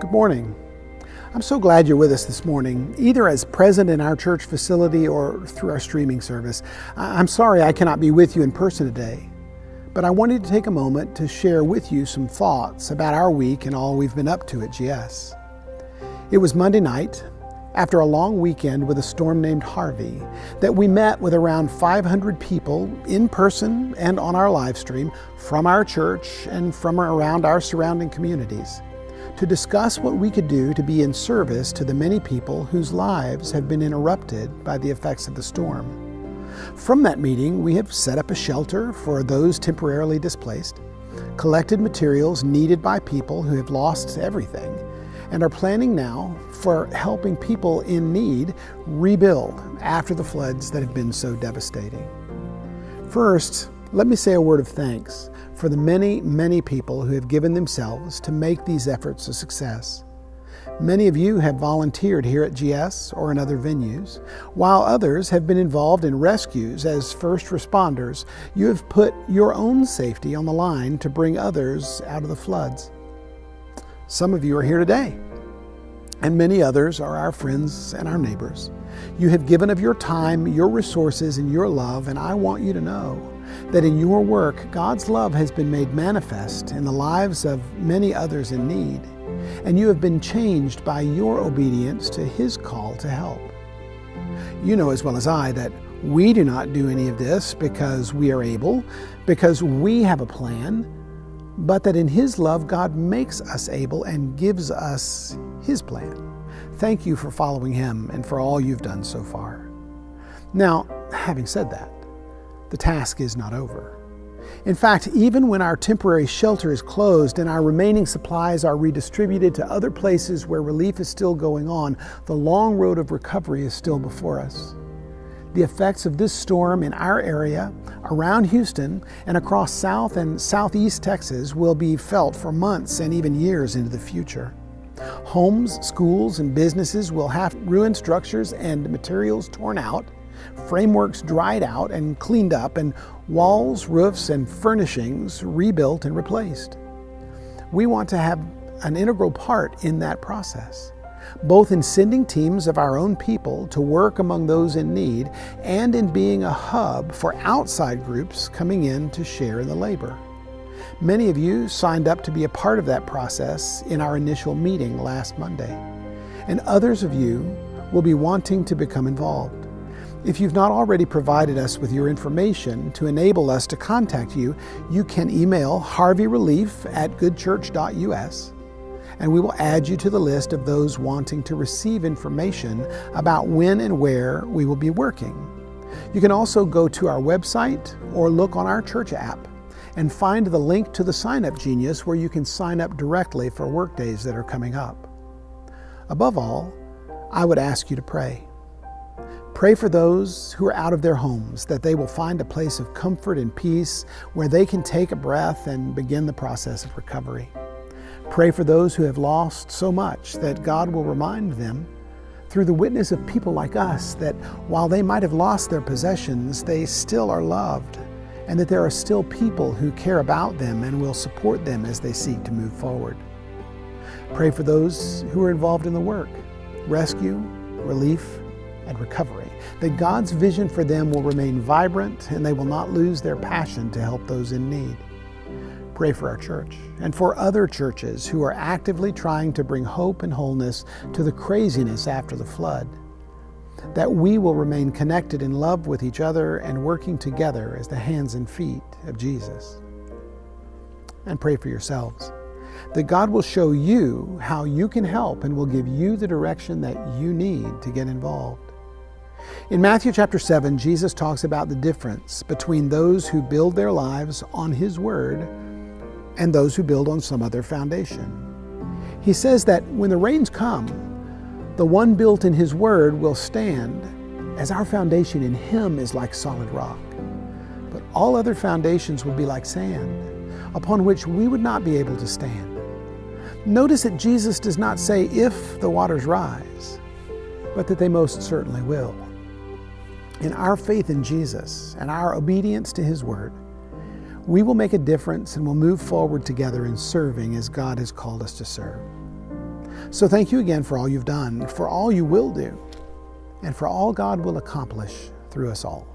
Good morning. I'm so glad you're with us this morning, either as present in our church facility or through our streaming service. I'm sorry I cannot be with you in person today, but I wanted to take a moment to share with you some thoughts about our week and all we've been up to at GS. It was Monday night, after a long weekend with a storm named Harvey, that we met with around 500 people in person and on our live stream from our church and from around our surrounding communities, to discuss what we could do to be in service to the many people whose lives have been interrupted by the effects of the storm. From that meeting, we have set up a shelter for those temporarily displaced, collected materials needed by people who have lost everything, and are planning now for helping people in need rebuild after the floods that have been so devastating. First, let me say a word of thanks for the many people who have given themselves to make these efforts a success. Many of you have volunteered here at GS or in other venues, while others have been involved in rescues as first responders. You have put your own safety on the line to bring others out of the floods. Some of you are here today, and many others are our friends and our neighbors. You have given of your time, your resources, and your love, and I want you to know that in your work, God's love has been made manifest in the lives of many others in need, and you have been changed by your obedience to His call to help. You know as well as I that we do not do any of this because we are able, because we have a plan, but that in His love, God makes us able and gives us His plan. Thank you for following Him and for all you've done so far. Now, having said that, the task is not over. In fact, even when our temporary shelter is closed and our remaining supplies are redistributed to other places where relief is still going on, the long road of recovery is still before us. The effects of this storm in our area, around Houston, and across South and Southeast Texas will be felt for months and even years into the future. Homes, schools, and businesses will have ruined structures and materials torn out, frameworks dried out and cleaned up, and walls, roofs, and furnishings rebuilt and replaced. We want to have an integral part in that process, both in sending teams of our own people to work among those in need and in being a hub for outside groups coming in to share in the labor. Many of you signed up to be a part of that process in our initial meeting last Monday, and others of you will be wanting to become involved. If you've not already provided us with your information to enable us to contact you, you can email harveyrelief@goodchurch.us, and we will add you to the list of those wanting to receive information about when and where we will be working. You can also go to our website or look on our church app and find the link to the Sign Up Genius where you can sign up directly for work days that are coming up. Above all, I would ask you to pray. Pray for those who are out of their homes, that they will find a place of comfort and peace where they can take a breath and begin the process of recovery. Pray for those who have lost so much that God will remind them, through the witness of people like us, that while they might have lost their possessions, they still are loved, and that there are still people who care about them and will support them as they seek to move forward. Pray for those who are involved in the work, rescue, relief, and recovery, that God's vision for them will remain vibrant and they will not lose their passion to help those in need. Pray for our church and for other churches who are actively trying to bring hope and wholeness to the craziness after the flood, that we will remain connected in love with each other and working together as the hands and feet of Jesus. And pray for yourselves, that God will show you how you can help and will give you the direction that you need to get involved. In Matthew chapter 7, Jesus talks about the difference between those who build their lives on His Word and those who build on some other foundation. He says that when the rains come, the one built in His Word will stand, as our foundation in Him is like solid rock. But all other foundations would be like sand, upon which we would not be able to stand. Notice that Jesus does not say if the waters rise, but that they most certainly will. In our faith in Jesus and our obedience to His Word, we will make a difference and will move forward together in serving as God has called us to serve. So thank you again for all you've done, for all you will do, and for all God will accomplish through us all.